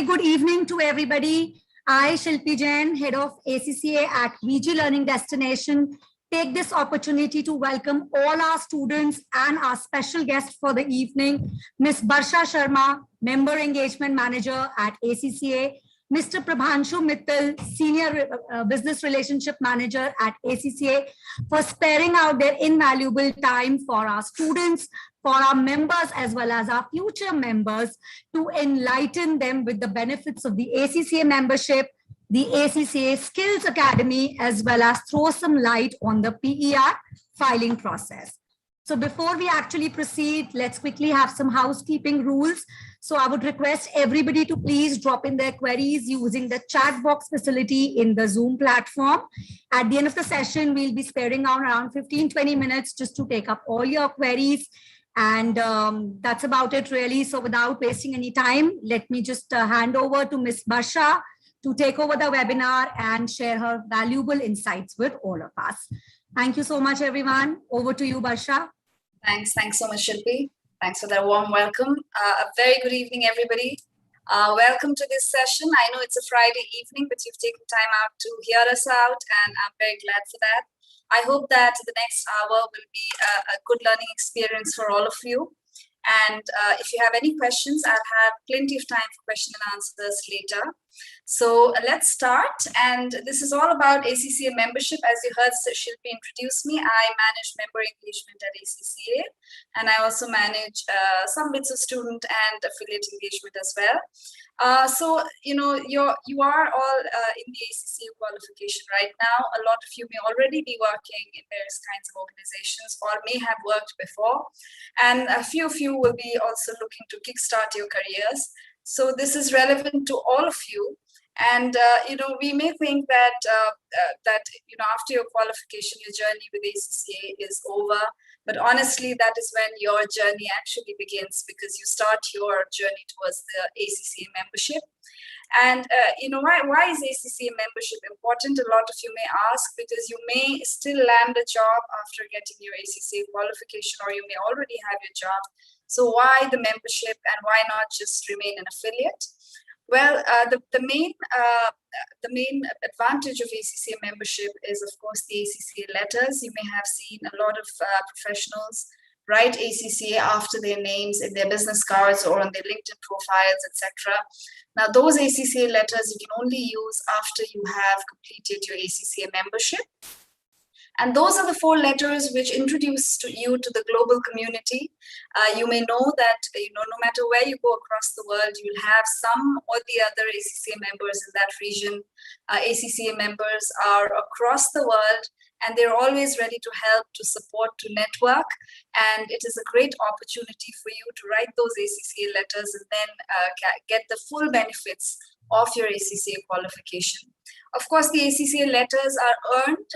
good evening to everybody. I, Shilpi Jain, Head of ACCA at VG Learning Destination, take this opportunity to welcome all our students and our special guest for the evening, Ms. Barsha Sharma, Member Engagement Manager at ACCA, Mr. Prabhanshu Mittal, Senior Business Relationship Manager at ACCA, for sparing out their invaluable time for our students, for our members, as well as our future members, to enlighten them with the benefits of the ACCA membership, the ACCA Skills Academy, as well as throw some light on the PER filing process. So before we actually proceed, let's quickly have some housekeeping rules. So I would request everybody to please drop in their queries using the chat box facility in the Zoom platform. At the end of the session, we'll be sparing out around 15-20 minutes just to take up all your queries. And that's about it, really. So without wasting any time, let me just hand over to Ms. Barsha to take over the webinar and share her valuable insights with all of us. Thank you so much, everyone. Over to you, Barsha. Thanks so much, Shilpi. Thanks for that warm welcome. A very good evening, everybody. Welcome to this session. I know it's a Friday evening, but you've taken time out to hear us out, and I'm very glad for that. I hope that the next hour will be a good learning experience for all of you. And if you have any questions, I'll have plenty of time for question and answers later. So let's start. And this is all about ACCA membership. As you heard Shilpi introduce me, I manage member engagement at ACCA. And I also manage some bits of student and affiliate engagement as well. So, you know, you are all in the ACCA qualification right now. A lot of you may already be working in various kinds of organizations or may have worked before. And a few of you will be also looking to kickstart your careers. So this is relevant to all of you. And, you know, we may think that, you know, after your qualification, your journey with ACCA is over. But honestly, that is when your journey actually begins, because you start your journey towards the ACCA membership. And, you know, why is ACCA membership important? A lot of you may ask, because you may still land a job after getting your ACCA qualification, or you may already have your job. So why the membership, and why not just remain an affiliate? Well, the main advantage of ACCA membership is, of course, the ACCA letters. You may have seen a lot of professionals write ACCA after their names in their business cards or on their LinkedIn profiles, etc. Now, those ACCA letters you can only use after you have completed your ACCA membership. And those are the 4 letters which introduce you to the global community. You may know that, you know, no matter where you go across the world, you'll have some or the other ACCA members in that region. ACCA members are across the world, and they're always ready to help, to support, to network. And it is a great opportunity for you to write those ACCA letters and then get the full benefits of your ACCA qualification. Of course, the ACCA letters are earned,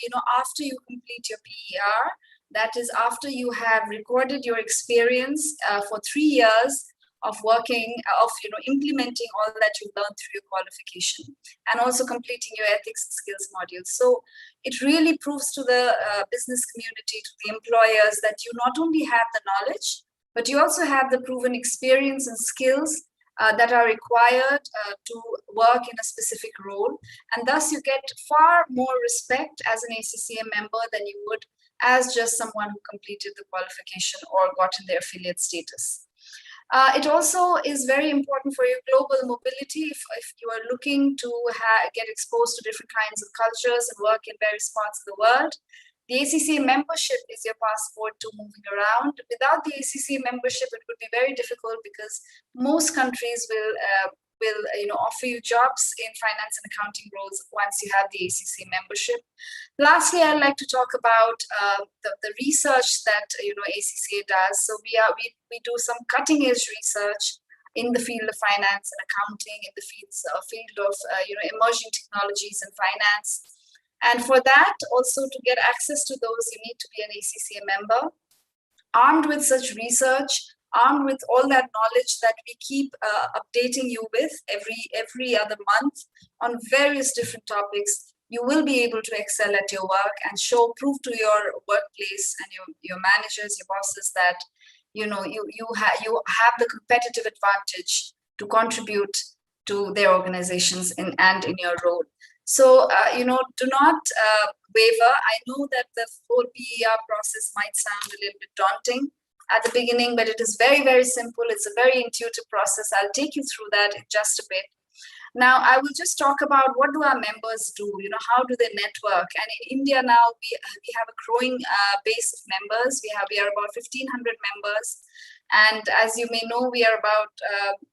you know, after you complete your PER. That is after you have recorded your experience for 3 years of working, you know, implementing all that you've learned through your qualification, and also completing your ethics and skills modules. So it really proves to the business community, to the employers, that you not only have the knowledge, but you also have the proven experience and skills that are required to work in a specific role. And thus you get far more respect as an ACCA member than you would as just someone who completed the qualification or gotten their affiliate status. It also is very important for your global mobility. If you are looking to get exposed to different kinds of cultures and work in various parts of the world, the ACCA membership is your passport to moving around. Without the ACCA membership, it would be very difficult, because most countries will you know, offer you jobs in finance and accounting roles once you have the ACCA membership. Lastly, I'd like to talk about the research that, you know, ACCA does. So we do some cutting-edge research in the field of finance and accounting, in the field of you know, emerging technologies and finance. And for that, also to get access to those, you need to be an ACCA member. Armed with such research, armed with all that knowledge that we keep updating you with every other month on various different topics, you will be able to excel at your work and prove to your workplace and your managers, your bosses, that, you know, you have the competitive advantage to contribute to their organizations and in your role. So, do not waver. I know that the whole PER process might sound a little bit daunting at the beginning, but it is very, very simple. It's a very intuitive process. I'll take you through that in just a bit. Now, I will just talk about what do our members do, how do they network? And in India now, we have a growing base of members. We are about 1,500 members. And as you may know, we are about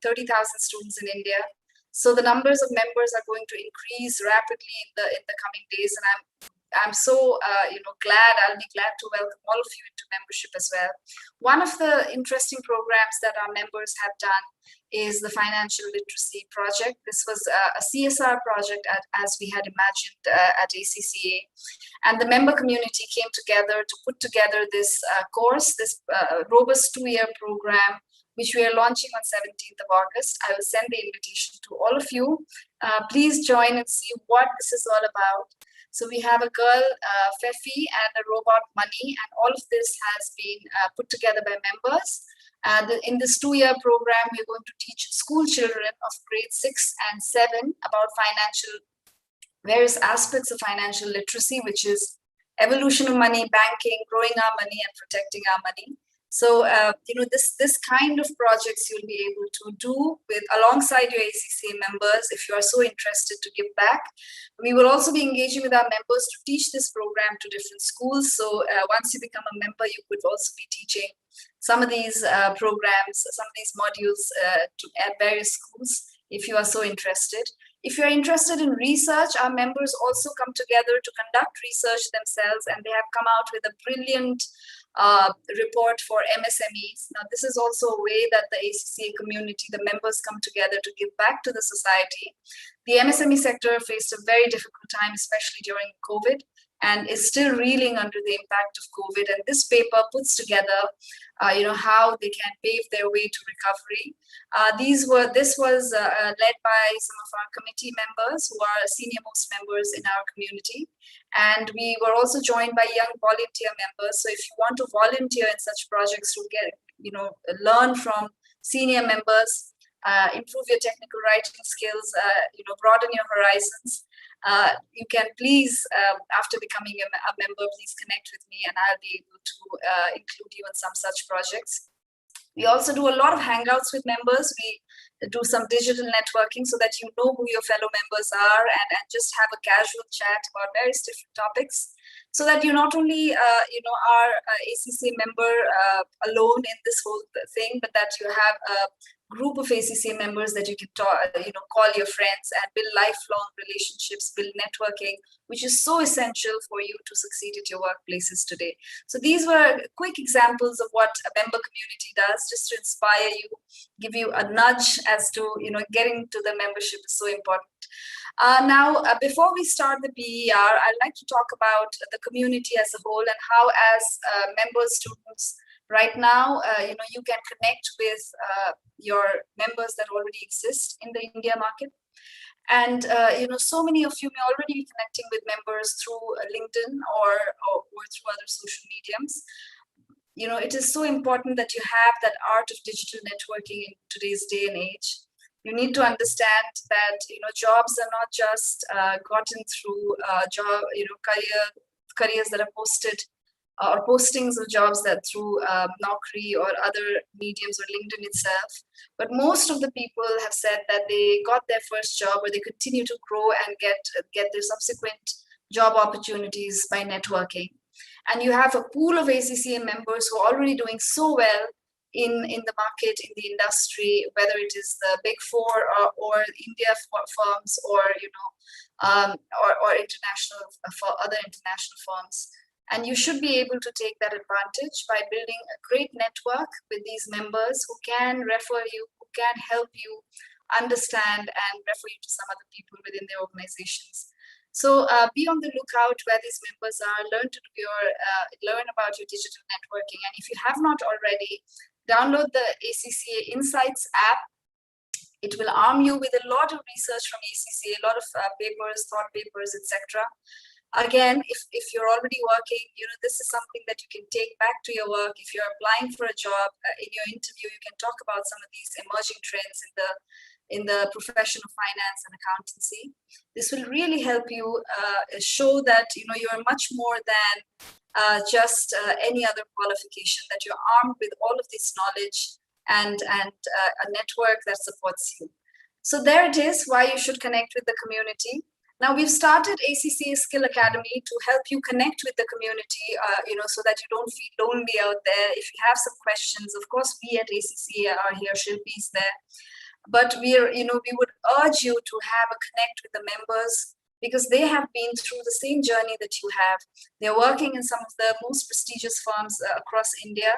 30,000 students in India. So the numbers of members are going to increase rapidly in the coming days. And I'm so glad. I'll be glad to welcome all of you into membership as well. One of the interesting programs that our members have done is the Financial Literacy Project. This was a CSR project as we had imagined at ACCA. And the member community came together to put together this course, this robust 2-year program, which we are launching on 17th of August. I will send the invitation to all of you. Please join and see what this is all about. So we have a girl, Fefi, and a robot, Money, and all of this has been put together by members. In this 2-year program, we're going to teach school children of grade 6 and 7 about various aspects of financial literacy, which is evolution of money, banking, growing our money, and protecting our money. So, this kind of projects you'll be able to do alongside your ACCA members if you are so interested to give back. We will also be engaging with our members to teach this program to different schools. So once you become a member, you could also be teaching some of these programs, some of these modules at various schools if you are so interested. If you're interested in research, our members also come together to conduct research themselves, and they have come out with a brilliant report for MSMEs. Now, this is also a way that the ACCA community, the members come together to give back to the society. The MSME sector faced a very difficult time, especially during COVID, and is still reeling under the impact of COVID. And this paper puts together, how they can pave their way to recovery. This was led by some of our committee members who are senior most members in our community. And we were also joined by young volunteer members. So if you want to volunteer in such projects to learn from senior members, improve your technical writing skills, broaden your horizons, you can please, after becoming a member, please connect with me and I'll be able to include you in some such projects. We also do a lot of hangouts with members. We do some digital networking so that you know who your fellow members are and just have a casual chat about various different topics so that you not only, are ACCA member alone in this whole thing, but that you have a group of ACCA members that you can call your friends and build lifelong relationships, build networking, which is so essential for you to succeed at your workplaces today. So these were quick examples of what a member community does, just to inspire you, give you a nudge as to, getting to the membership is so important. Now, before we start the PER, I'd like to talk about the community as a whole and how as members, students, right now, you can connect with your members that already exist in the India market. And, so many of you may already be connecting with members through LinkedIn or through other social mediums. It is so important that you have that art of digital networking in today's day and age. You need to understand that, jobs are not just gotten through careers that are posted or postings of jobs that through Naukri or other mediums or LinkedIn itself. But most of the people have said that they got their first job or they continue to grow and get their subsequent job opportunities by networking. And you have a pool of ACCA members who are already doing so well in the market, in the industry, whether it is the Big Four or India firms or international for other international firms. And you should be able to take that advantage by building a great network with these members who can refer you, who can help you understand and refer you to some other people within their organizations. So be on the lookout where these members are, learn about your digital networking. And if you have not already, download the ACCA Insights app. It will arm you with a lot of research from ACCA, a lot of papers, thought papers, etc. Again, if you're already working, this is something that you can take back to your work. If you're applying for a job, in your interview, you can talk about some of these emerging trends in the in the profession of finance and accountancy. This will really help you show that you're much more than just any other qualification, that you're armed with all of this knowledge and a network that supports you. So there it is, why you should connect with the community. Now we've started ACCA Skill Academy to help you connect with the community, so that you don't feel lonely out there. If you have some questions, of course, we at ACCA are here, Shilpi is there. But we would urge you to have a connect with the members, because they have been through the same journey that you have. They're working in some of the most prestigious firms across India,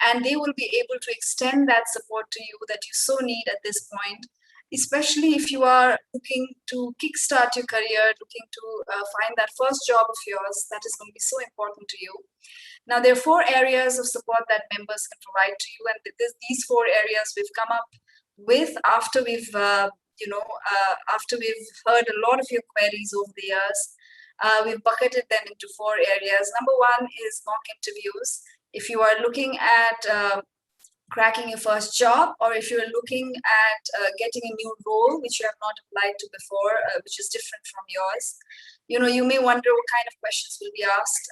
and they will be able to extend that support to you that you so need at this point, especially if you are looking to kickstart your career, looking to find that first job of yours. That is going to be so important to you. Now, there are 4 areas of support that members can provide to you, and these 4 areas we've come up with after we've after we've heard a lot of your queries over the years. We've bucketed them into 4 areas. Number 1 is mock interviews. If you are looking at cracking your first job, or if you're looking at getting a new role which you have not applied to before, which is different from yours, you may wonder what kind of questions will be asked,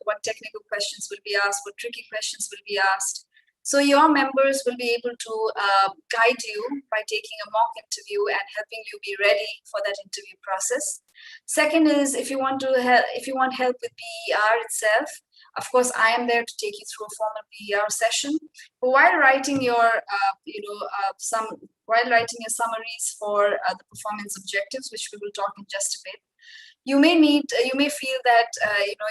what technical questions will be asked, what tricky questions will be asked. So your members will be able to guide you by taking a mock interview and helping you be ready for that interview process. Second is, if you want help with PER itself, of course, I am there to take you through a formal PER session. But while writing your summaries for the performance objectives, which we will talk in just a bit, you may feel that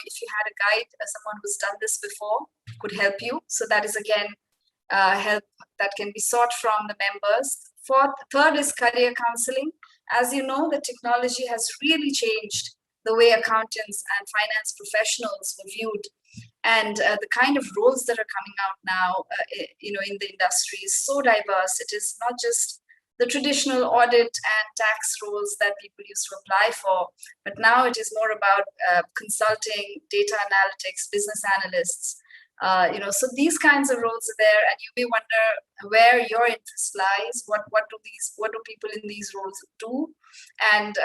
if you had a guide, someone who's done this before, could help you. So that is again help that can be sought from the members. Third is career counseling. As you know, the technology has really changed the way accountants and finance professionals were viewed, and the kind of roles that are coming out now, in the industry is so diverse. It is not just the traditional audit and tax roles that people used to apply for, but now it is more about consulting, data analytics, business analysts. So these kinds of roles are there, and you may wonder where your interest lies. What do people in these roles do? And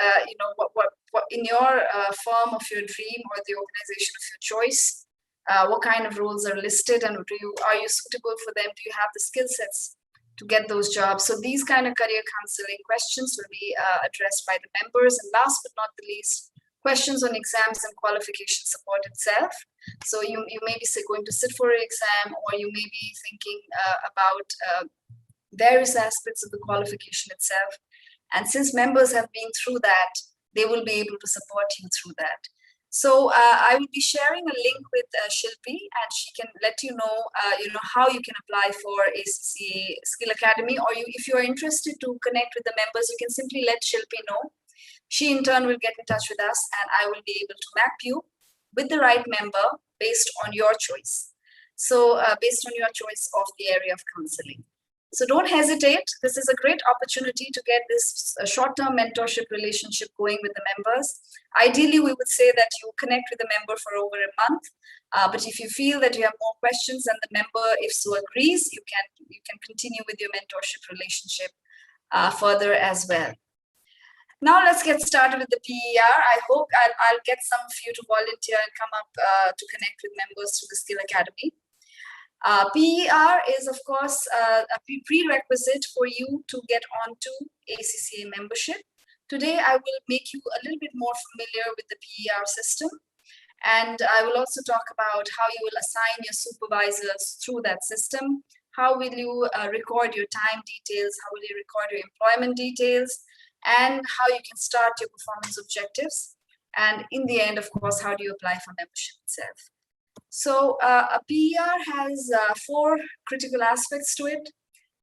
what in your firm of your dream or the organization of your choice, what kind of roles are listed, and are you suitable for them? Do you have the skill sets to get those jobs? So these kind of career counseling questions will be addressed by the members. And last but not the least, questions on exams and qualification support itself. So you may be going to sit for an exam, or you may be thinking about various aspects of the qualification itself. And since members have been through that, they will be able to support you through that. So I will be sharing a link with Shilpi, and she can let you know, how you can apply for ACCA Skill Academy. Or if you are interested to connect with the members, you can simply let Shilpi know. She in turn will get in touch with us, and I will be able to map you with the right member based on your choice. So based on your choice of the area of counseling. So don't hesitate. This is a great opportunity to get this short-term mentorship relationship going with the members. Ideally, we would say that you connect with the member for over a month. But if you feel that you have more questions and the member, if so, agrees, you can continue with your mentorship relationship further as well. Now let's get started with the PER. I hope I'll get some of you to volunteer and come up to connect with members through the Skill Academy. PER is, of course, a prerequisite for you to get onto ACCA membership. Today, I will make you a little bit more familiar with the PER system. And I will also talk about how you will assign your supervisors through that system. How will you record your time details? How will you record your employment details? And how you can start your performance objectives. And in the end, of course, how do you apply for membership itself? So a PER has 4 critical aspects to it.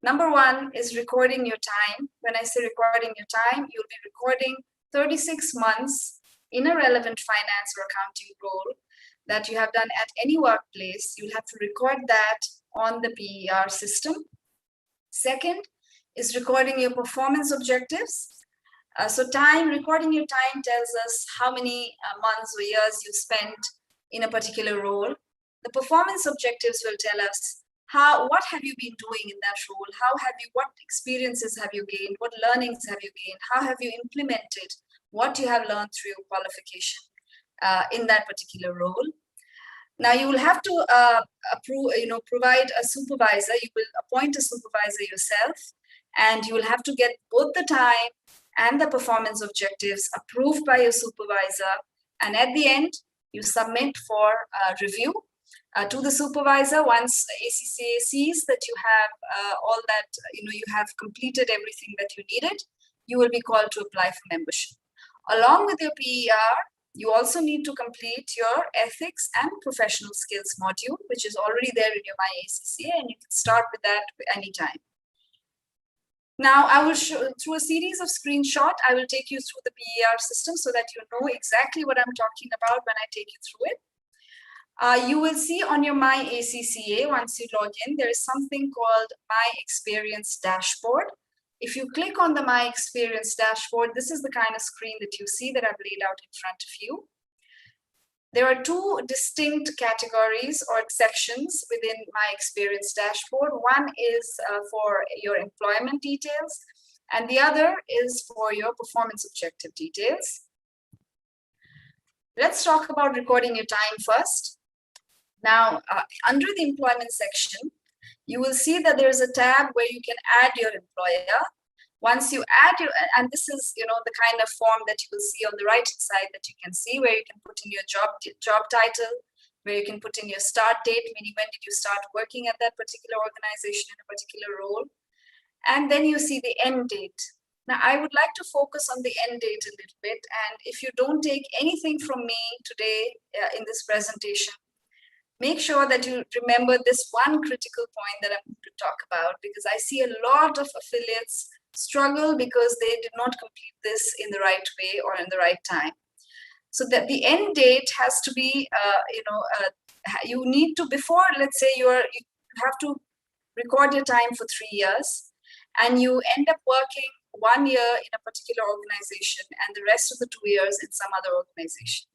Number 1 is recording your time. When I say recording your time, you'll be recording 36 months in a relevant finance or accounting role that you have done at any workplace. You'll have to record that on the PER system. Second is recording your performance objectives. So recording your time tells us how many months or years you spent in a particular role. The performance objectives will tell us what have you been doing in that role? What experiences have you gained? What learnings have you gained? How have you implemented what you have learned through your qualification in that particular role? Now you will have to provide a supervisor. You will appoint a supervisor yourself, and you will have to get both the time and the performance objectives approved by your supervisor. And at the end, you submit for review to the supervisor. Once ACCA sees that you have all that, you have completed everything that you needed, you will be called to apply for membership. Along with your PER, you also need to complete your ethics and professional skills module, which is already there in your MyACCA, and you can start with that anytime. Now, I will show through a series of screenshots. I will take you through the PER system so that you know exactly what I'm talking about when I take you through it. You will see on your MyACCA, once you log in, there is something called My Experience Dashboard. If you click on the My Experience Dashboard, this is the kind of screen that you see that I've laid out in front of you. There are two distinct categories or sections within My Experience Dashboard. One is for your employment details, and the other is for your performance objective details. Let's talk about recording your time first. Now, under the employment section, you will see that there's a tab where you can add your employer. Once you add your, and this is, the kind of form that you will see on the right side that you can see, where you can put in your job title, where you can put in your start date, meaning when did you start working at that particular organization in a particular role. And then you see the end date. Now, I would like to focus on the end date a little bit. And if you don't take anything from me today in this presentation, make sure that you remember this one critical point that I'm going to talk about, because I see a lot of affiliates struggle because they did not complete this in the right way or in the right time. So that the end date has to be, you need to, before, let's say you have to record your time for 3 years, and you end up working 1 year in a particular organization and the rest of the 2 years in some other organization.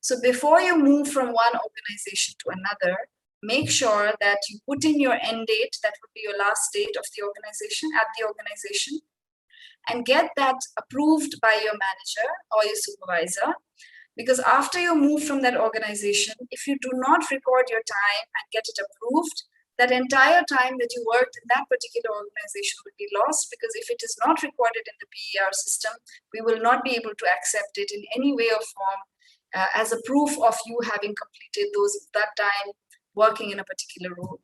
So before you move from one organization to another, make sure that you put in your end date, that would be your last date of the organization, at the organization, and get that approved by your manager or your supervisor. Because after you move from that organization, if you do not record your time and get it approved, that entire time that you worked in that particular organization will be lost, because if it is not recorded in the PER system, we will not be able to accept it in any way or form as a proof of you having completed that time working in a particular role.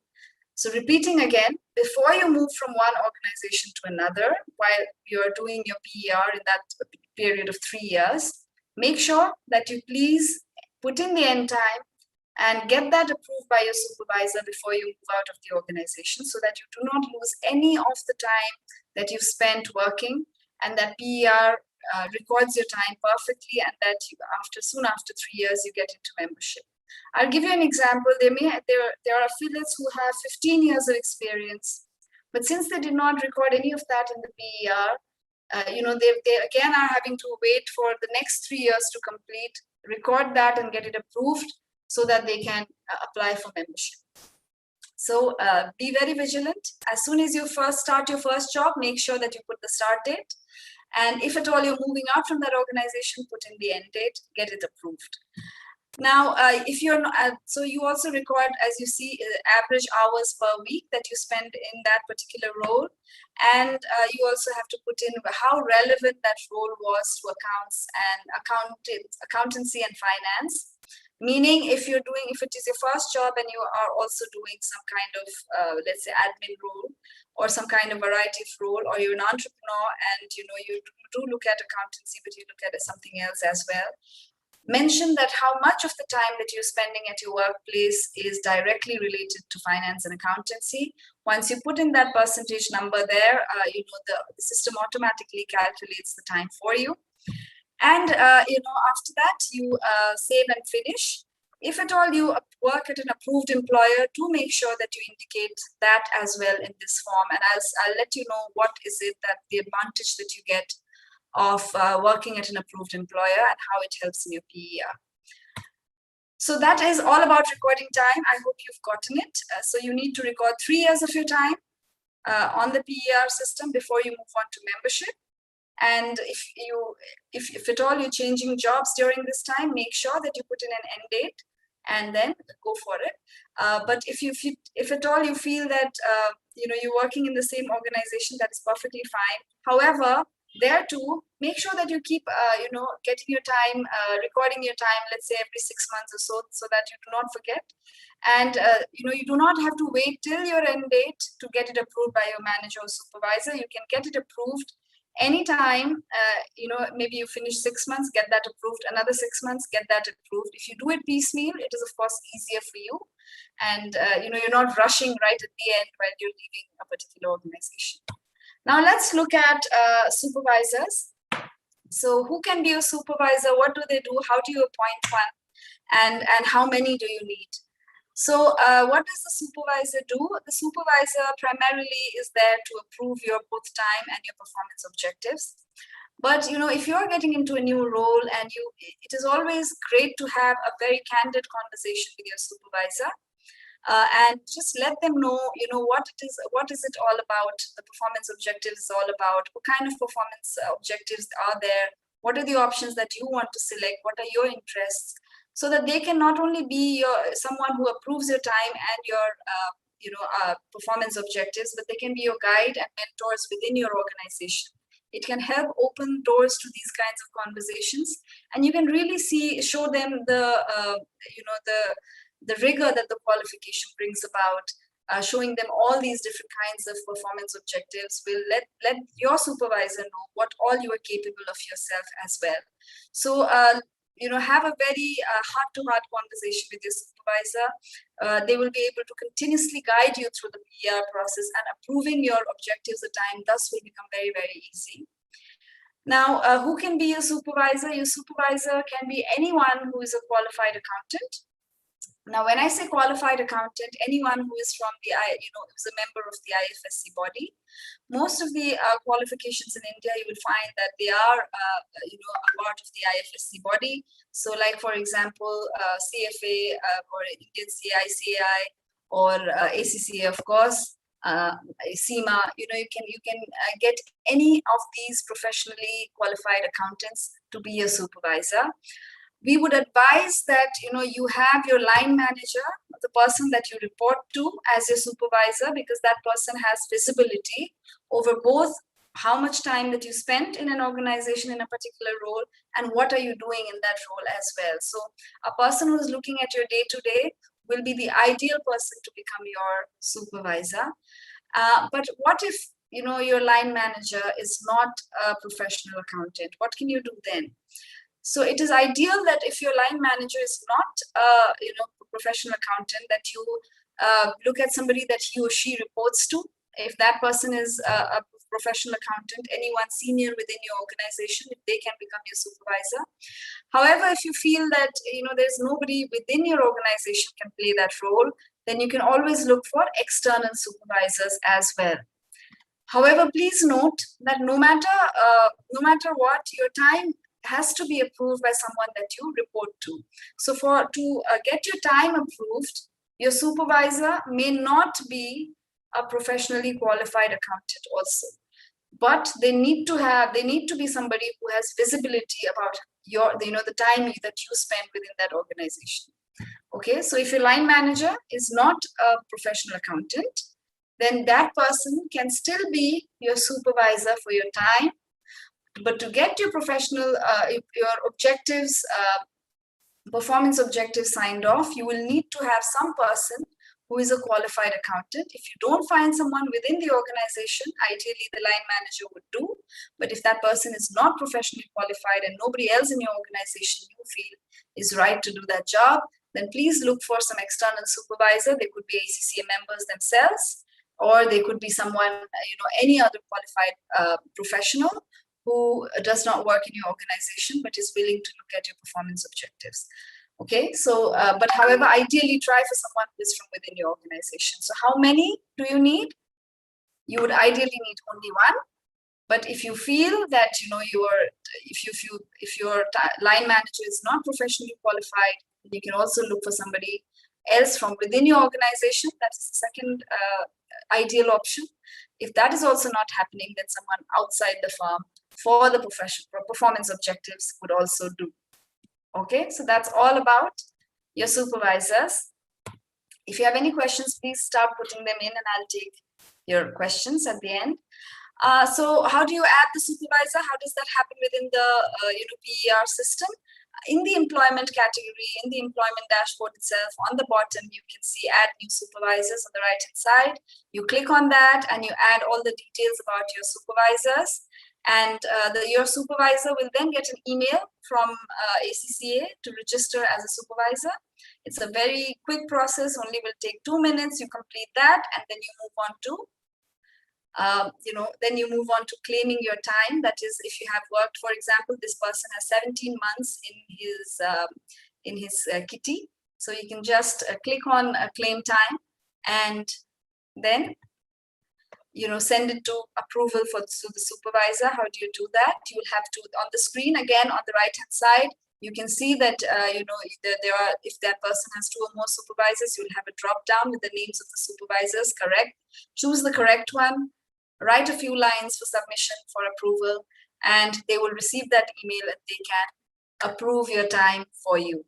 So repeating again, before you move from one organization to another, while you're doing your PER in that period of 3 years, make sure that you please put in the end time and get that approved by your supervisor before you move out of the organization, so that you do not lose any of the time that you've spent working, and that PER records your time perfectly, and that soon after 3 years you get into membership. I'll give you an example. There are affiliates who have 15 years of experience, but since they did not record any of that in the PER, they again are having to wait for the next 3 years to complete, record that and get it approved so that they can apply for membership. So be very vigilant. As soon as you start your first job, make sure that you put the start date. And if at all you're moving out from that organization, put in the end date, get it approved. Now, if you're not, so you also record, as you see, average hours per week that you spend in that particular role. And you also have to put in how relevant that role was to accounts and accountancy and finance. Meaning, if it is your first job and you are also doing some kind of, let's say, admin role or some kind of variety of role, or you're an entrepreneur and you do look at accountancy, but you look at something else as well. Mention that how much of the time that you're spending at your workplace is directly related to finance and accountancy. Once you put in that percentage number there, the system automatically calculates the time for you. And after that, you save and finish. If at all you work at an approved employer, do make sure that you indicate that as well in this form. And I'll let you know what is it that the advantage that you get of working at an approved employer and how it helps in your PER. So that is all about recording time. I hope you've gotten it. So you need to record 3 years of your time on the PER system before you move on to membership. And if at all you're changing jobs during this time, make sure that you put in an end date and then go for it. But if at all you feel that you're working in the same organization, that is perfectly fine. However, there too, make sure that you keep getting your time, recording your time, let's say every 6 months or so that you do not forget. And you do not have to wait till your end date to get it approved by your manager or supervisor. You can get it approved anytime. Maybe you finish 6 months, get that approved, another 6 months, get that approved. If you do it piecemeal, it is of course easier for you, and you're not rushing right at the end while you're leaving a particular organization. Now let's look at supervisors. So who can be a supervisor? What do they do? How do you appoint one? And how many do you need? So what does the supervisor do? The supervisor primarily is there to approve your both time and your performance objectives. But if you're getting into a new role, and it is always great to have a very candid conversation with your supervisor. And just let them know, what is it all about, the performance objectives is all about, what kind of performance objectives are there, what are the options that you want to select, what are your interests, so that they can not only be someone who approves your time and your performance objectives, but they can be your guide and mentors within your organization. It can help open doors to these kinds of conversations, and you can really show them the rigor that the qualification brings about. Showing them all these different kinds of performance objectives will let your supervisor know what all you are capable of yourself as well. So have a very heart-to-heart conversation with your supervisor. They will be able to continuously guide you through the PER process, and approving your objectives at time thus will become very, very easy. Now, who can be your supervisor? Your supervisor can be anyone who is a qualified accountant. Now, when I say qualified accountant, anyone who is from who's a member of the IFSC body. Most of the qualifications in India, you will find that they are, a part of the IFSC body. So, like for example, CFA or Indian CI, or ACCA, of course, SEMA. You can get any of these professionally qualified accountants to be a supervisor. We would advise that you have your line manager, the person that you report to, as your supervisor, because that person has visibility over both how much time that you spent in an organization in a particular role, and what are you doing in that role as well. So a person who is looking at your day-to-day will be the ideal person to become your supervisor. But what if your line manager is not a professional accountant? What can you do then? So it is ideal that if your line manager is not a professional accountant, that you look at somebody that he or she reports to. If that person is a professional accountant, anyone senior within your organization, if they can become your supervisor. However, if you feel that there's nobody within your organization can play that role, then you can always look for external supervisors as well. However, please note that no matter what, your time has to be approved by someone that you report to. So to get your time approved, your supervisor may not be a professionally qualified accountant also, but they need to be somebody who has visibility about the time that you spend within that organization. Okay, so if your line manager is not a professional accountant, then that person can still be your supervisor for your time. But to get your professional, your objectives, performance objectives signed off, you will need to have some person who is a qualified accountant. If you don't find someone within the organization, ideally the line manager would do. But if that person is not professionally qualified and nobody else in your organization you feel is right to do that job, then please look for some external supervisor. They could be ACCA members themselves, or they could be someone, any other qualified professional who does not work in your organization but is willing to look at your performance objectives. Okay, so but however, ideally try for someone who is from within your organization. So how many do you need? You would ideally need only one. But if you feel that if your line manager is not professionally qualified, You can also look for somebody else from within your organization. That's the second ideal option. If that is also not happening, then someone outside the firm for the performance objectives would also do. Okay, so that's all about your supervisors. If you have any questions, please start putting them in and I'll take your questions at the end. So how do you add the supervisor? How does that happen within the PER system? In the employment category, in the employment dashboard itself, on the bottom, you can see add new supervisors on the right hand side. You click on that and you add all the details about your supervisors. And your supervisor will then get an email from ACCA to register as a supervisor. It's a very quick process, only will take 2 minutes. You complete that and then you move on to then you move on to claiming your time. That is, if you have worked, for example, this person has 17 months in his kitty. So you can just click on claim time and then send it to approval to the supervisor. How do you do that? You will have to, on the screen again on the right hand side, you can see that if that person has 2 or more supervisors, you will have a drop down with the names of the supervisors. Correct. Choose the correct one. Write a few lines for submission for approval, and they will receive that email and they can approve your time for you.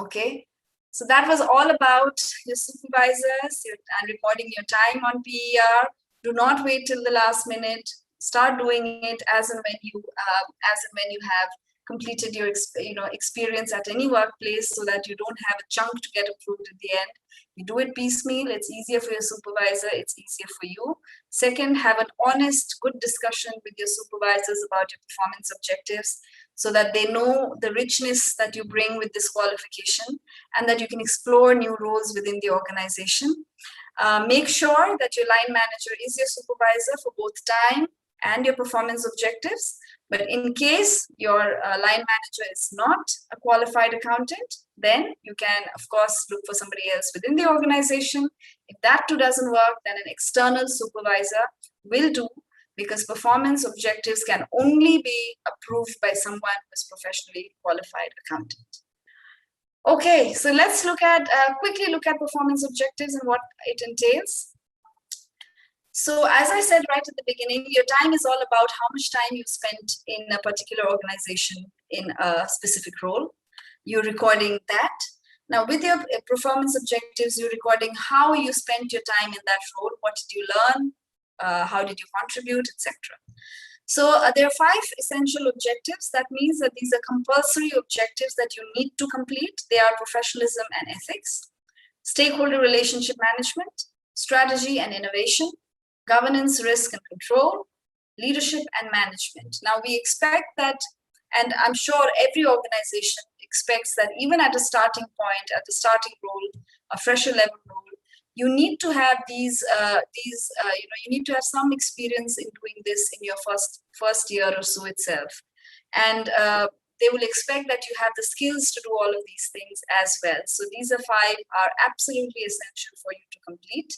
Okay, so that was all about your supervisors and recording your time on PER. Do not wait till the last minute. Start doing it as and when you have completed your experience at any workplace, so that you don't have a chunk to get approved at the end. You do it piecemeal. It's easier for your supervisor. It's easier for you. Second, have an honest, good discussion with your supervisors about your performance objectives, so that they know the richness that you bring with this qualification and that you can explore new roles within the organization. Make sure that your line manager is your supervisor for both time and your performance objectives. But in case your line manager is not a qualified accountant, then you can, of course, look for somebody else within the organization. If that too doesn't work, then an external supervisor will do, because performance objectives can only be approved by someone who is professionally qualified accountant. Okay, so let's quickly look at performance objectives and what it entails. So as I said right at the beginning, your time is all about how much time you spent in a particular organization in a specific role. You're recording that. Now with your performance objectives, you're recording how you spent your time in that role. What did you learn? How did you contribute, etc. So there are 5 essential objectives. That means that these are compulsory objectives that you need to complete. They are professionalism and ethics, stakeholder relationship management, strategy and innovation, governance, risk and control, leadership and management. Now we expect that, and I'm sure every organization expects that even at a starting point, at the starting role, a fresher level role, you need to have you need to have some experience in doing this in your first year or so itself. And they will expect that you have the skills to do all of these things as well. So these 5 are absolutely essential for you to complete.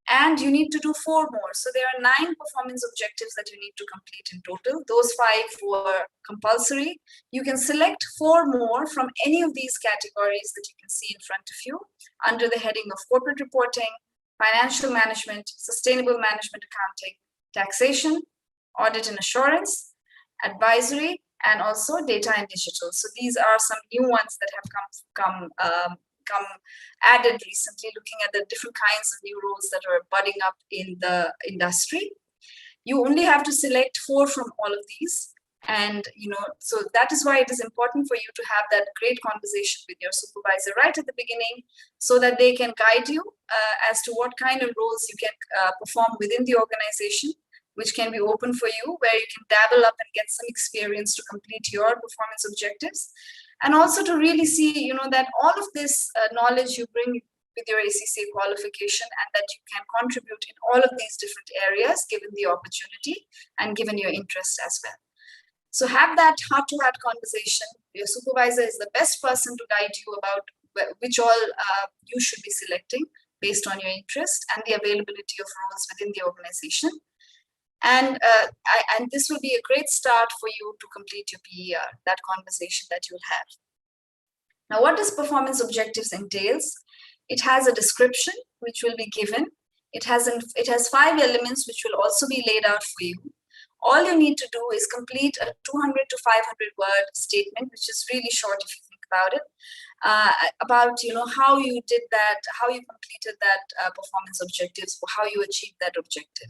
And you need to do 4 more. So there are 9 performance objectives that you need to complete in total. Those 5 were compulsory. You can select 4 more from any of these categories that you can see in front of you under the heading of corporate reporting, financial management, sustainable management accounting, taxation, audit and assurance, advisory, and also data and digital. So these are some new ones that have come added recently, looking at the different kinds of new roles that are budding up in the industry. You only have to select 4 from all of these. And, so that is why it is important for you to have that great conversation with your supervisor right at the beginning, so that they can guide you as to what kind of roles you can perform within the organization, which can be open for you, where you can dabble up and get some experience to complete your performance objectives. And also to really see, that all of this knowledge you bring with your ACCA qualification, and that you can contribute in all of these different areas, given the opportunity and given your interest as well. So have that heart-to-heart conversation. Your supervisor is the best person to guide you about which all you should be selecting based on your interest and the availability of roles within the organization. And this will be a great start for you to complete your PER, that conversation that you'll have. Now, what does performance objectives entails? It has a description which will be given. It has 5 elements which will also be laid out for you. All you need to do is complete a 200 to 500 word statement, which is really short if you think about it, about how you did that, how you completed that performance objectives, or how you achieved that objective.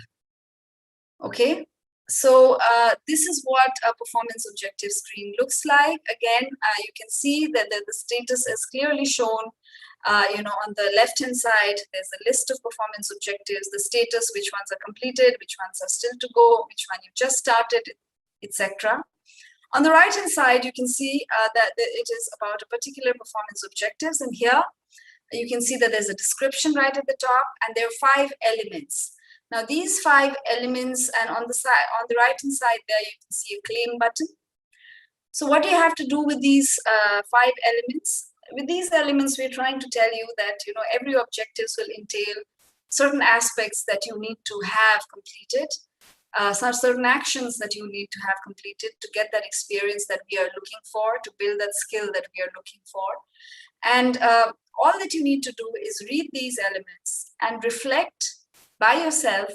Okay, so this is what a performance objective screen looks like. Again, you can see that the status is clearly shown. On the left-hand side, there's a list of performance objectives, the status, which ones are completed, which ones are still to go, which one you just started, etc. On the right-hand side, you can see that it is about a particular performance objectives. And here, you can see that there's a description right at the top, and there are 5 elements. Now, these 5 elements, and on the right-hand side there, you can see a claim button. So what do you have to do with these 5 elements? With these elements, we're trying to tell you that every objectives will entail certain aspects that you need to have completed, certain actions that you need to have completed to get that experience that we are looking for, to build that skill that we are looking for. And all that you need to do is read these elements and reflect by yourself.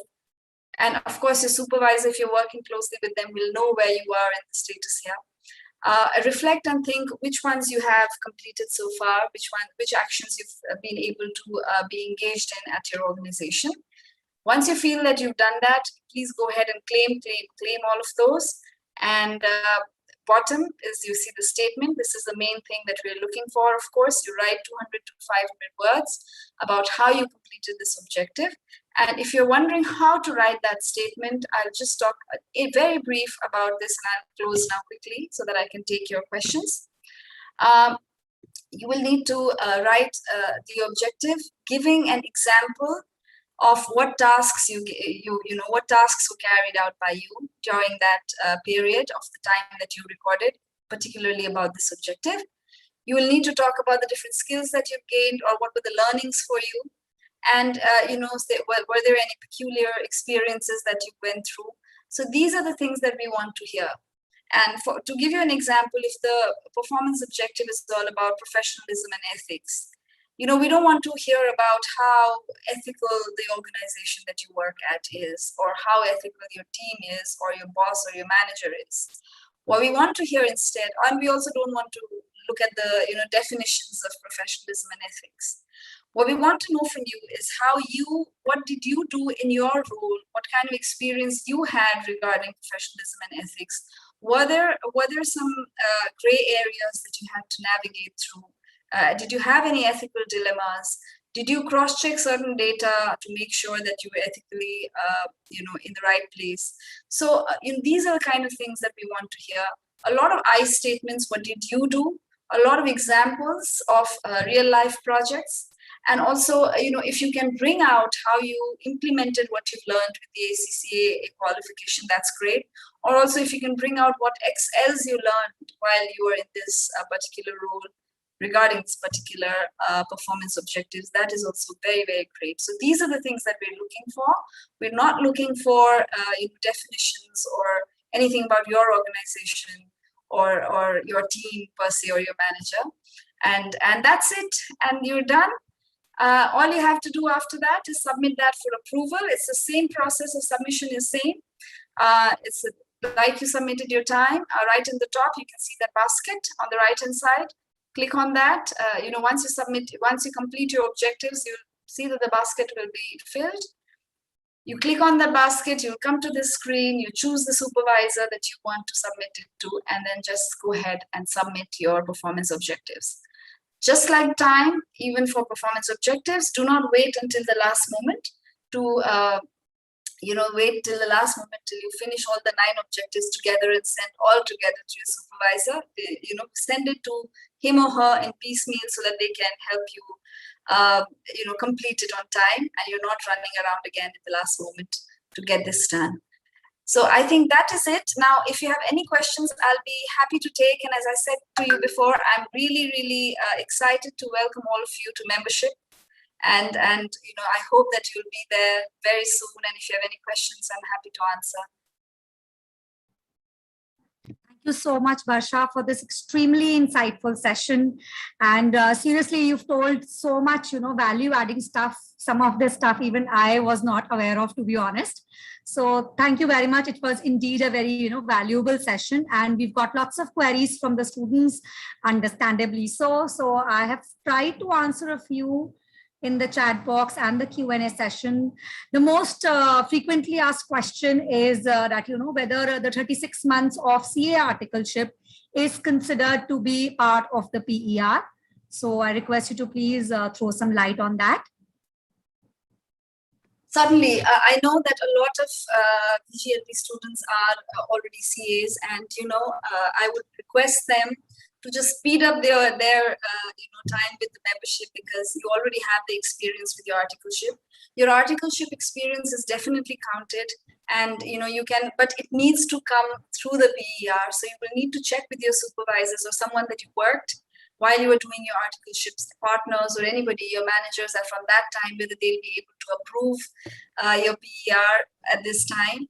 And of course, your supervisor, if you're working closely with them, will know where you are in the status here. Reflect and think which ones you have completed so far, which actions you've been able to be engaged in at your organization. Once you feel that you've done that, please go ahead and claim all of those. And bottom is, you see the statement. This is the main thing that we're looking for. Of course, you write 200 to 500 words about how you completed this objective. And if you're wondering how to write that statement, I'll just talk very brief about this, and I'll close now quickly so that I can take your questions. You will need to write the objective, giving an example of what tasks what tasks were carried out by you during that period of the time that you recorded, particularly about this objective. You will need to talk about the different skills that you've gained, or what were the learnings for you. And, were there any peculiar experiences that you went through? So these are the things that we want to hear. And to give you an example, if the performance objective is all about professionalism and ethics, we don't want to hear about how ethical the organization that you work at is, or how ethical your team is, or your boss or your manager is. What we want to hear instead, and we also don't want to look at the definitions of professionalism and ethics. What we want to know from you is what did you do in your role? What kind of experience you had regarding professionalism and ethics? Were there some gray areas that you had to navigate through? Did you have any ethical dilemmas? Did you cross-check certain data to make sure that you were ethically, in the right place? So these are the kind of things that we want to hear. A lot of I statements, what did you do? A lot of examples of real-life projects. And also, if you can bring out how you implemented what you've learned with the ACCA qualification, that's great. Or also, if you can bring out what else you learned while you were in this particular role regarding this particular performance objectives, that is also very, very great. So these are the things that we're looking for. We're not looking for definitions or anything about your organization or your team per se, or your manager. And that's it. And you're done. All you have to do after that is submit that for approval. It's the same process of submission is same. It's like you submitted your time. Right in the top, you can see that basket on the right-hand side. Click on that. Once you complete your objectives, you'll see that the basket will be filled. You click on the basket, you'll come to this screen, you choose the supervisor that you want to submit it to, and then just go ahead and submit your performance objectives. Just like time, even for performance objectives, do not wait until the last moment to, wait till the last moment till you finish all the 9 objectives together and send all together to your supervisor. Send it to him or her in piecemeal so that they can help you, complete it on time, and you're not running around again at the last moment to get this done. So I think that is it. Now, if you have any questions, I'll be happy to take. And as I said to you before, I'm really, really excited to welcome all of you to membership. And I hope that you'll be there very soon. And if you have any questions, I'm happy to answer. you so much, Barsha, for this extremely insightful session. And seriously, you've told so much, value adding stuff. Some of this stuff even I was not aware of, to be honest. So thank you very much. It was indeed a very, valuable session. And we've got lots of queries from the students, understandably so. So I have tried to answer a few in the chat box and the Q&A session. The most frequently asked question is that, whether the 36 months of CA articleship is considered to be part of the PER. So I request you to please throw some light on that. Certainly, I know that a lot of PGLP students are already CAs, and I would request them to just speed up their time with the membership, because you already have the experience with your articleship. Your articleship experience is definitely counted, and you can, but it needs to come through the PER. So you will need to check with your supervisors or someone that you worked while you were doing your articleships, partners or anybody, your managers are from that time, whether they'll be able to approve your PER at this time.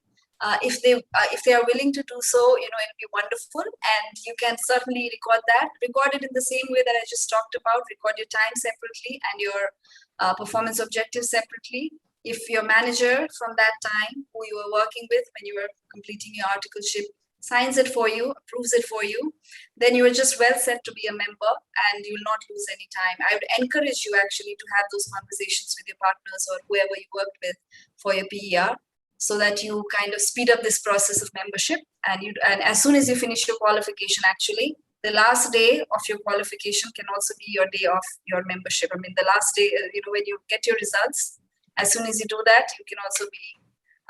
If they are willing to do so, it'll be wonderful, and you can certainly record it in the same way that I just talked about. Record your time separately and your performance objectives separately. If your manager from that time, who you were working with when you were completing your articleship, signs it for you, approves it for you, then you are just well set to be a member, and you will not lose any time. I would encourage you actually to have those conversations with your partners or whoever you worked with for your PER, so that you kind of speed up this process of membership. And as soon as you finish your qualification, actually, the last day of your qualification can also be your day of your membership. I mean, the last day, when you get your results, as soon as you do that, you can also be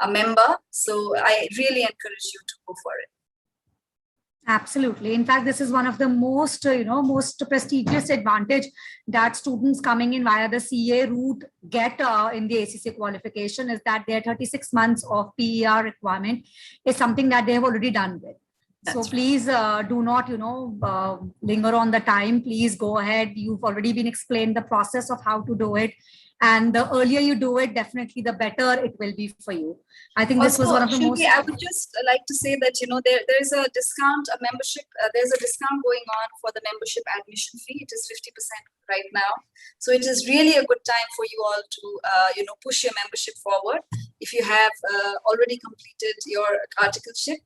a member. So I really encourage you to go for it. Absolutely. In fact, this is one of the most, most prestigious advantage that students coming in via the CA route get in the ACCA qualification, is that their 36 months of PER requirement is something that they have already done with. So please do not, linger on the time. Please go ahead. You've already been explained the process of how to do it. And the earlier you do it, definitely the better it will be for you. I think this was one of the most. I would just like to say that, there is a discount, a membership, there's a discount going on for the membership admission fee. It is 50% right now. So it is really a good time for you all to, push your membership forward. If you have already completed your articleship,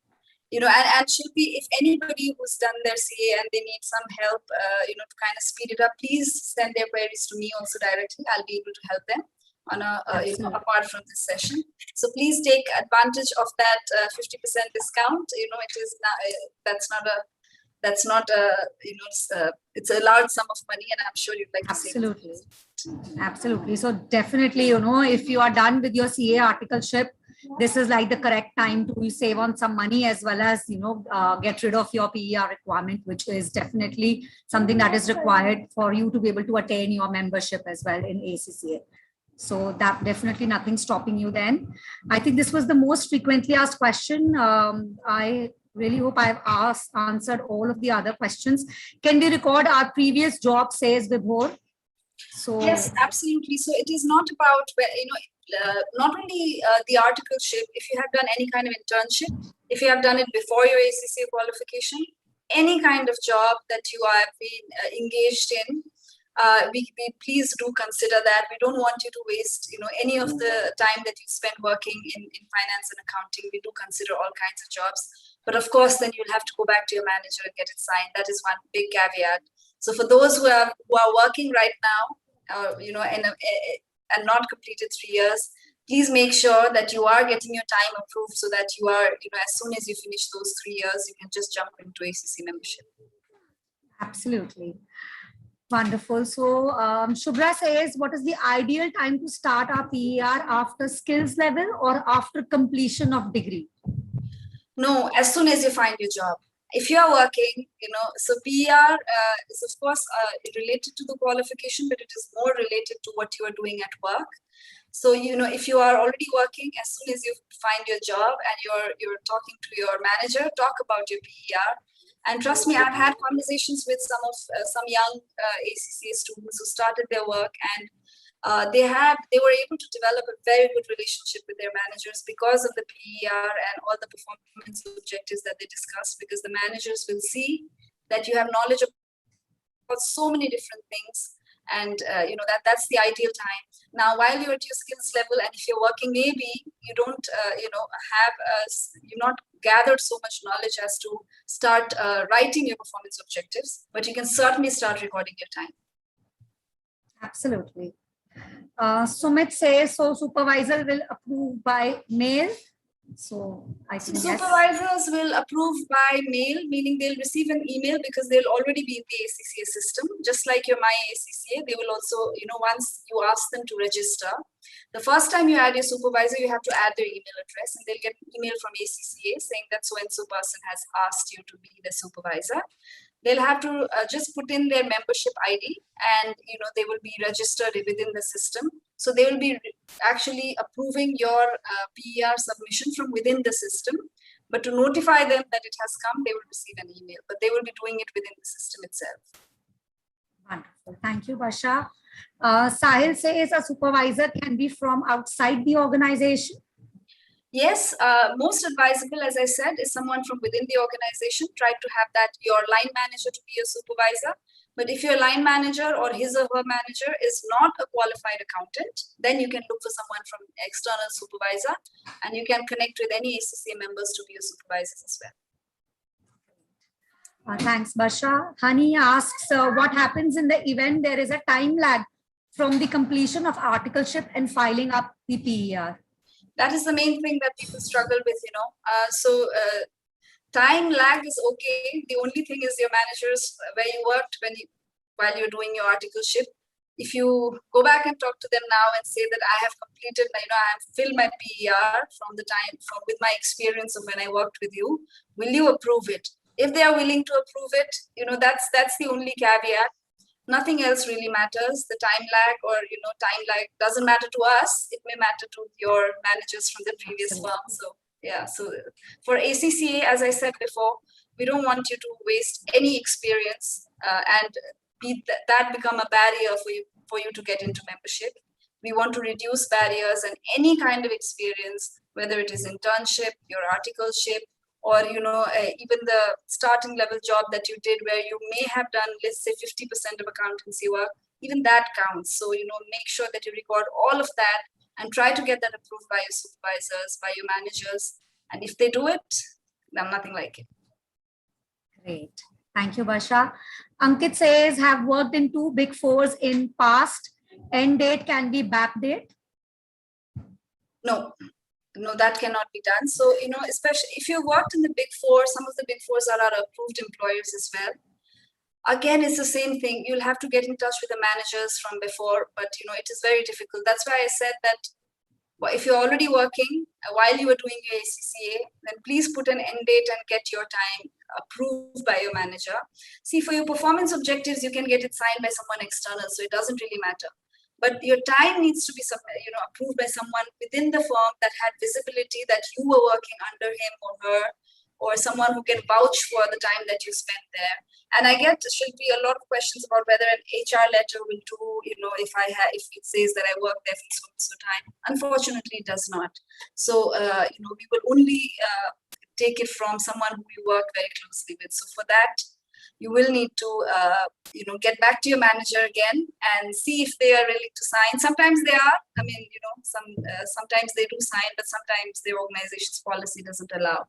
and Shilpi, if anybody who's done their CA and they need some help, to kind of speed it up, please send their queries to me also directly. I'll be able to help them on apart from this session. So please take advantage of that 50% discount. That's not a it's a large sum of money, and I'm sure you'd like to save. Absolutely. So definitely, if you are done with your CA articleship, this is like the correct time to save on some money, as well as, get rid of your PER requirement, which is definitely something that is required for you to be able to attain your membership as well in ACCA. So that definitely nothing stopping you then. I think this was the most frequently asked question. I really hope I've answered all of the other questions. Can we record our previous job, says Vibhor? So yes, absolutely. So it is not about not only the articleship. If you have done any kind of internship, if you have done it before your ACCA qualification, any kind of job that you have been engaged in, we please do consider that. We don't want you to waste any of the time that you spend working in finance and accounting. We do consider all kinds of jobs, but of course then you'll have to go back to your manager and get it signed. That is one big caveat. So for those who are working right now, and not completed 3 years, please make sure that you are getting your time approved, so that you are, as soon as you finish those 3 years, you can just jump into ACCA membership. Absolutely. Wonderful. So Shubhra says, what is the ideal time to start our PER, after skills level or after completion of degree? No, as soon as you find your job. If you are working, so PER is of course related to the qualification, but it is more related to what you are doing at work. So, if you are already working, as soon as you find your job and you're talking to your manager, talk about your PER. And trust me, I've had conversations with some young ACCA students who started their work, and they were able to develop a very good relationship with their managers because of the PER and all the performance objectives that they discussed, because the managers will see that you have knowledge about so many different things. And that's the ideal time. Now, while you're at your skills level, and if you're working, maybe you don't you've not gathered so much knowledge as to start writing your performance objectives, but you can certainly start recording your time. Absolutely. Sumit says, so supervisor will approve by mail. So I think supervisors will approve by mail, meaning they'll receive an email because they'll already be in the ACCA system. Just like your My ACCA, they will also, once you ask them to register, the first time you add your supervisor, you have to add their email address, and they'll get an email from ACCA saying that so-and-so person has asked you to be the supervisor. They'll have to just put in their membership ID, and they will be registered within the system. So they will be actually approving your PER submission from within the system. But to notify them that it has come, they will receive an email. But they will be doing it within the system itself. Wonderful. Thank you, Basha. Sahil says a supervisor can be from outside the organization. Yes, most advisable, as I said, is someone from within the organization. Try to have that your line manager to be your supervisor. But if your line manager or his or her manager is not a qualified accountant, then you can look for someone from external supervisor, and you can connect with any ACCA members to be your supervisors as well. Thanks, Basha. Hani asks, what happens in the event there is a time lag from the completion of articleship and filing up the PER? That is the main thing that people struggle with, time lag is okay. The only thing is your managers where you worked while you're doing your articleship. If you go back and talk to them now and say that I have completed, I have filled my PER with my experience of when I worked with you, will you approve it? If they are willing to approve it, that's the only caveat. Nothing else really matters. The time lag time lag doesn't matter to us. It may matter to your managers from the previous firm. So yeah, so for ACCA, as I said before, we don't want you to waste any experience and that become a barrier for you to get into membership. We want to reduce barriers, and any kind of experience, whether it is internship, your articleship, or even the starting level job that you did where you may have done, let's say 50% of accountancy work, even that counts. So make sure that you record all of that and try to get that approved by your supervisors, by your managers. And if they do it, then nothing like it. Great. Thank you, Basha. Ankit says, have worked in 2 Big Fours in past. End date can be back date? No, that cannot be done. So, especially if you worked in the Big Four, some of the Big Fours are our approved employers as well. Again, it's the same thing. You'll have to get in touch with the managers from before, but it is very difficult. That's why I said that if you're already working while you are doing your ACCA, then please put an end date and get your time approved by your manager. See, for your performance objectives, you can get it signed by someone external, so it doesn't really matter. But your time needs to be approved by someone within the firm that had visibility that you were working under him or her, or someone who can vouch for the time that you spent there. And I get should be a lot of questions about whether an HR letter will do, if it says that I worked there for so time. Unfortunately, it does not. So, we will only take it from someone who you work very closely with. So for that, you will need to, get back to your manager again and see if they are willing to sign. Sometimes they are. I mean, sometimes they do sign, but sometimes their organization's policy doesn't allow.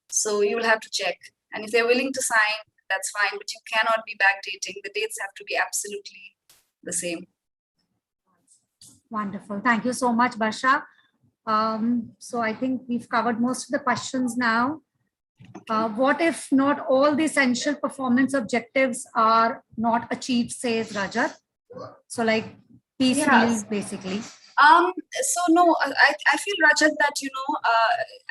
So you will have to check. And if they're willing to sign, that's fine, but you cannot be backdating. The dates have to be absolutely the same. Wonderful. Thank you so much, Basha. So I think we've covered most of the questions now. What if not all the essential performance objectives are not achieved, says Rajat? So like peace meals, basically. So no, I feel, Rajat, that,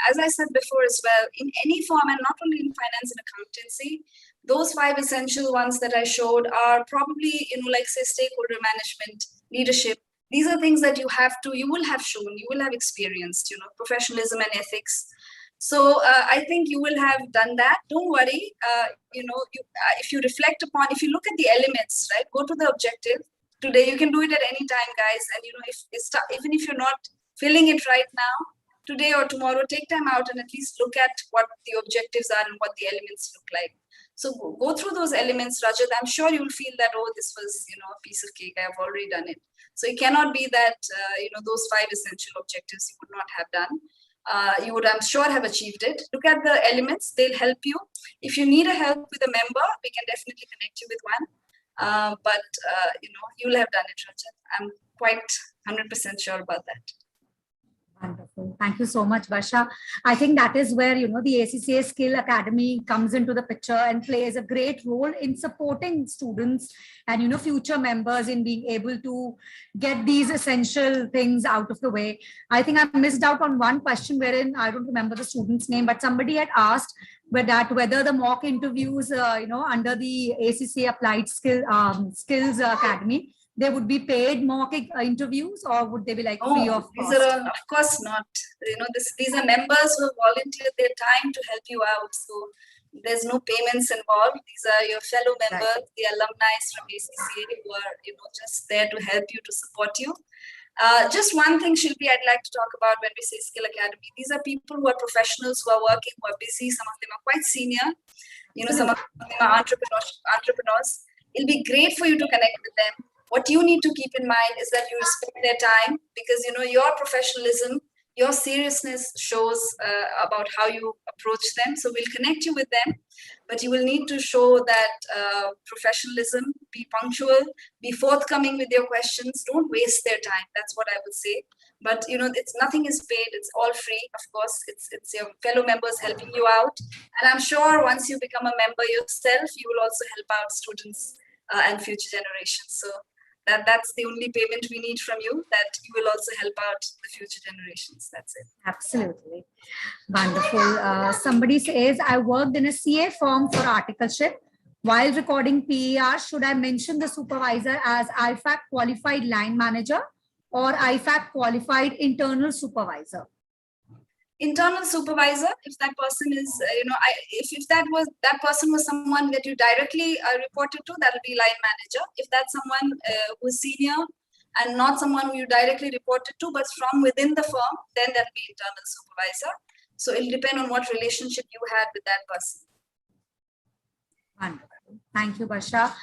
as I said before as well, in any form, and not only in finance and accountancy, those 5 essential ones that I showed are probably, like say stakeholder management, leadership. These are things that you will have shown, you will have experienced, professionalism and ethics. So I think you will have done that. Don't worry. If you reflect upon, if you look at the elements, right, go to the objective, today. You can do it at any time, guys. And even if you're not feeling it right now, today or tomorrow, take time out and at least look at what the objectives are and what the elements look like. So go through those elements, Rajat. I'm sure you'll feel that, oh, this was, a piece of cake. I've already done it. So it cannot be that, those 5 essential objectives you would not have done. You would, I'm sure, have achieved it. Look at the elements. They'll help you. If you need a help with a member, we can definitely connect you with one. But you'll have done it, Rajat. I'm quite 100% sure about that. Wonderful. Thank you so much, Varsha. I think that is where, the ACCA Skill Academy comes into the picture and plays a great role in supporting students and, future members in being able to get these essential things out of the way. I think I missed out on one question wherein I don't remember the student's name, but somebody had asked whether the mock interviews, under the ACCA Applied Skills Academy, there would be paid mock interviews, or would they be like free of cost? These are of course not. These are members who have volunteered their time to help you out. So there's no payments involved. These are your fellow members, right, the alumni from ACCA who are just there to help you, to support you. Just one thing, Shilpi, I'd like to talk about when we say Skill Academy. These are people who are professionals, who are working, who are busy. Some of them are quite senior. Some of them are entrepreneurs. It'll be great for you to connect with them. What you need to keep in mind is that you respect their time, because your professionalism, your seriousness shows about how you approach them. So we'll connect you with them, but you will need to show that professionalism, be punctual, be forthcoming with your questions. Don't waste their time. That's what I would say. But it's nothing is paid. It's all free. Of course, it's your fellow members helping you out. And I'm sure once you become a member yourself, you will also help out students and future generations. So that's the only payment we need from you, that you will also help out the future generations. That's it. Absolutely. Wonderful. Somebody says, I worked in a CA firm for articleship. While recording PER, should I mention the supervisor as IFAC qualified line manager or IFAC qualified internal supervisor? Internal supervisor, if that person is, if that person was someone that you directly reported to, that will be line manager. If that's someone who is senior and not someone who you directly reported to, but from within the firm, then that will be internal supervisor. So it'll depend on what relationship you had with that person. Wonderful. Thank you, Basha.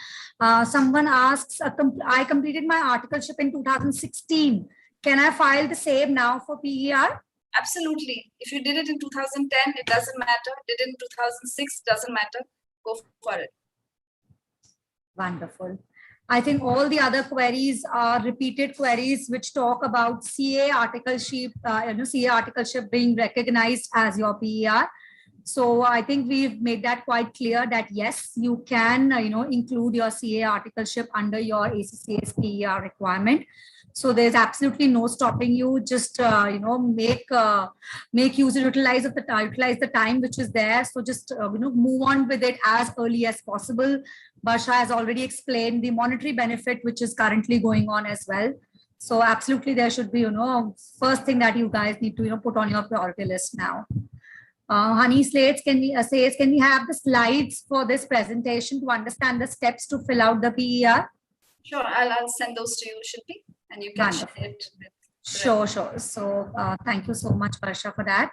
Someone asks, I completed my articleship in 2016. Can I file the same now for PER? Absolutely. If you did it in 2010, it doesn't matter. Did it in 2006, doesn't matter. Go for it. Wonderful. I think all the other queries are repeated queries which talk about CA articleship, CA articleship being recognized as your PER. So I think we've made that quite clear that yes, you can, include your CA articleship under your ACCA's PER requirement. So there's absolutely no stopping you. Just make use and utilize the time which is there. So just move on with it as early as possible. Basha has already explained the monetary benefit which is currently going on as well. So absolutely there should be first thing that you guys need to put on your priority list now. Honey Slates can we have the slides for this presentation to understand the steps to fill out the PER? Sure, I'll send those to you, Shilpi, and you can share it with. Sure. So thank you so much, Varsha, for that.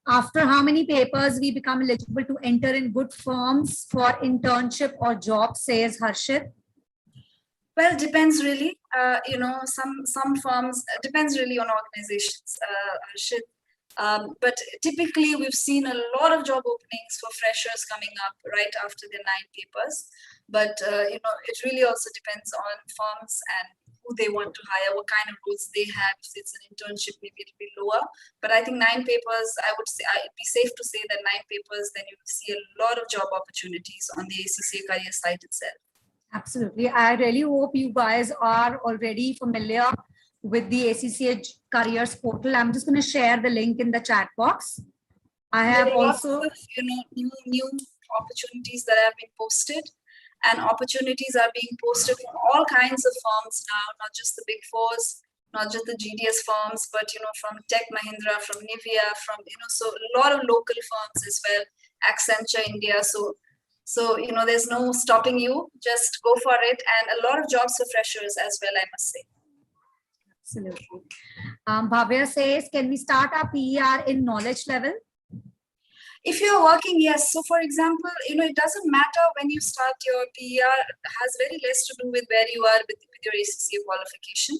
After how many papers we become eligible to enter in good firms for internship or job, says Harshit? Well, depends really. Some firms, depends really on organizations, Harshit. But typically we've seen a lot of job openings for freshers coming up right after their 9 papers. But it really also depends on firms and who they want to hire, what kind of roles they have. If it's an internship, maybe it'll be lower. But I think 9 papers, I would say it'd be safe to say that 9 papers, then you see a lot of job opportunities on the ACCA career site itself. Absolutely. I really hope you guys are already familiar with the ACCA careers portal. I'm just going to share the link in the chat box. I have also new opportunities that have been posted, and opportunities are being posted from all kinds of firms now, not just the big fours, not just the GDS firms, but from Tech Mahindra, from Nivea, from so a lot of local firms as well, Accenture India. So So, there's no stopping you. Just go for it. And a lot of jobs for freshers as well, I must say. Absolutely. Bhavya says, can we start our PER in knowledge level? If you're working, yes. So for example, it doesn't matter when you start your PER, it has very less to do with where you are with your ACCA qualification.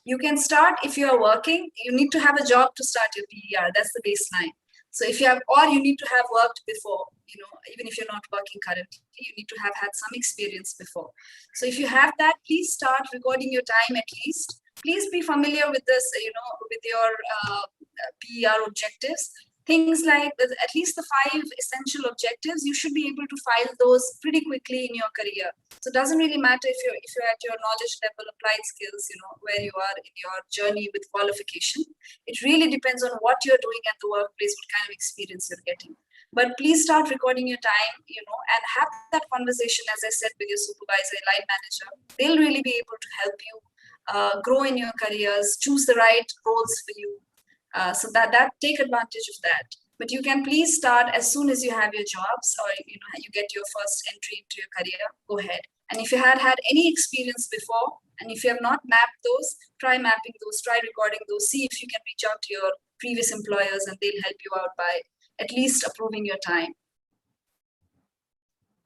You can start if you are working, you need to have a job to start your PER. That's the baseline. So if you have, or you need to have worked before, even if you're not working currently, you need to have had some experience before. So if you have that, please start recording your time at least. Please be familiar with this, with your PER objectives. Things like at least the 5 essential objectives, you should be able to file those pretty quickly in your career. So it doesn't really matter if you're at your knowledge level, applied skills, where you are in your journey with qualification. It really depends on what you're doing at the workplace, what kind of experience you're getting. But please start recording your time, and have that conversation, as I said, with your supervisor, line manager. They'll really be able to help you grow in your careers, choose the right roles for you. So that take advantage of that. But you can please start as soon as you have your jobs, or you get your first entry into your career. Go ahead. And if you had any experience before, and if you have not mapped those, try mapping those, try recording those, see if you can reach out to your previous employers and they'll help you out by at least approving your time.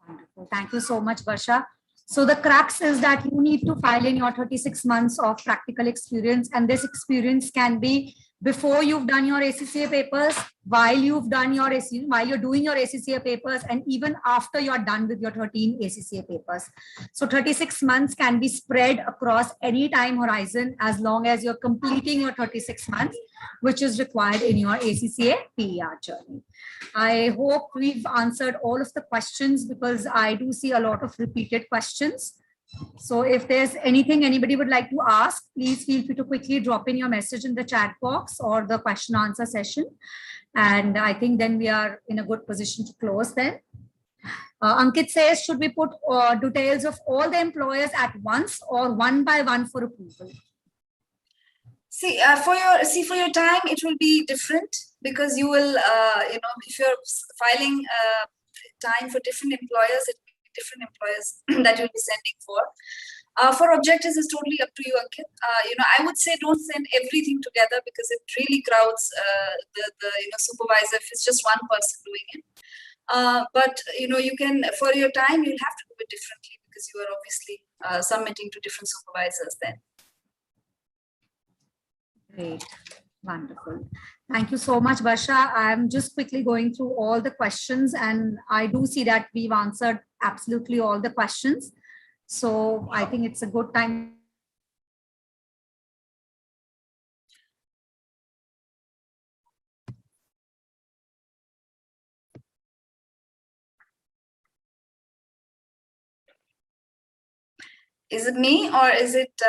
Wonderful. Thank you so much, Varsha. So the crux is that you need to file in your 36 months of practical experience, and this experience can be before you've done your ACCA papers, while you're doing your ACCA papers, and even after you're done with your 13 ACCA papers. So 36 months can be spread across any time horizon as long as you're completing your 36 months, which is required in your ACCA PER journey. I hope we've answered all of the questions, because I do see a lot of repeated questions. So if there's anything anybody would like to ask, please feel free to quickly drop in your message in the chat box or the question answer session. And I think then we are in a good position to close then. Ankit says, should we put details of all the employers at once or one by one for approval? See, for your time, it will be different, because you will, if you're filing time for different employers, it will be different employers that you'll be sending for. For objectives, it's totally up to you, Ankit. I would say don't send everything together, because it really crowds the supervisor if it's just one person doing it. But you can, for your time, you'll have to do it differently, because you are obviously submitting to different supervisors then. Great. Wonderful. Thank you so much, Varsha. I'm just quickly going through all the questions, and I do see that we've answered absolutely all the questions. So I think it's a good time. Is it me, or is it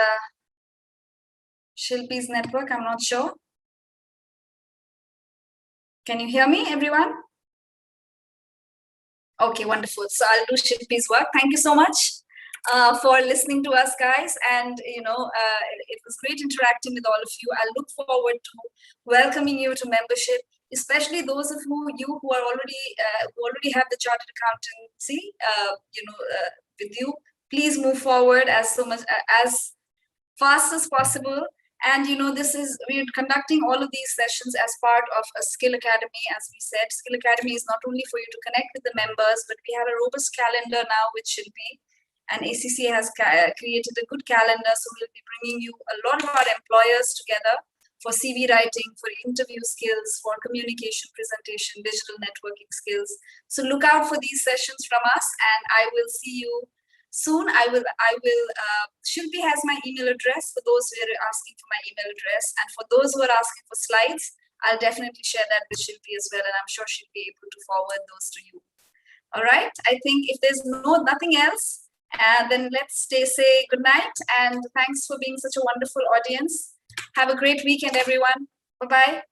Shilpi's network? I'm not sure. Can you hear me, everyone? Okay, wonderful. So I'll do Shilpi's work. Thank you so much for listening to us, guys. And, it was great interacting with all of you. I look forward to welcoming you to membership, especially those of you who are already have the chartered accountancy, with you. Please move forward as fast as possible. And we're conducting all of these sessions as part of a Skill Academy. As we said, Skill Academy is not only for you to connect with the members, but we have a robust calendar now with Shilpi, and ACCA has created a good calendar. So we'll be bringing you a lot of our employers together for CV writing, for interview skills, for communication, presentation, digital networking skills. So look out for these sessions from us, and I will see you soon. Shilpi has my email address for those who are asking for my email address. And for those who are asking for slides, I'll definitely share that with Shilpi as well. And I'm sure she'll be able to forward those to you. All right. I think if there's nothing else, then let's say good night. And thanks for being such a wonderful audience. Have a great weekend, everyone. Bye-bye.